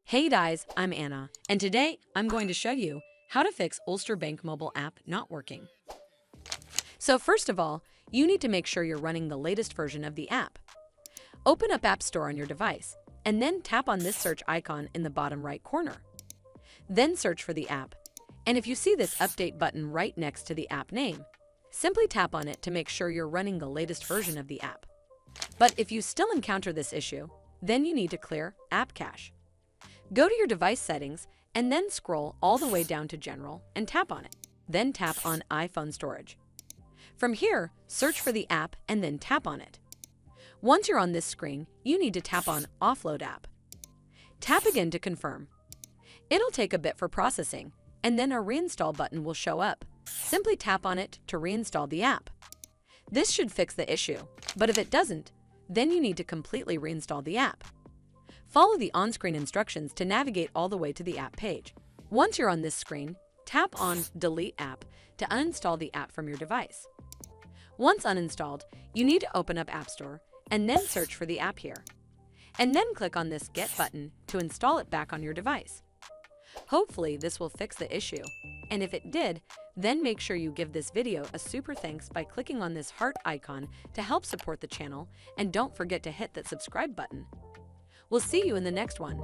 Hey guys, I'm Anna, and today I'm going to show you how to fix Ulster Bank mobile app not working. So first of all, you need to make sure you're running the latest version of the app. Open up App Store on your device, and then tap on this search icon in the bottom right corner. Then search for the app, and if you see this update button right next to the app name, simply tap on it to make sure you're running the latest version of the app. But if you still encounter this issue, then you need to clear App Cache. Go to your device settings and then scroll all the way down to General and tap on it. Then tap on iPhone Storage. From here, search for the app and then tap on it. Once you're on this screen, you need to tap on Offload App. Tap again to confirm. It'll take a bit for processing, and then a reinstall button will show up. Simply tap on it to reinstall the app. This should fix the issue, but if it doesn't, then you need to completely reinstall the app. Follow the on-screen instructions to navigate all the way to the app page. Once you're on this screen, tap on Delete App to uninstall the app from your device. Once uninstalled, you need to open up App Store and then search for the app here. And then click on this Get button to install it back on your device. Hopefully this will fix the issue, and if it did, then make sure you give this video a super thanks by clicking on this heart icon to help support the channel, and don't forget to hit that subscribe button. We'll see you in the next one.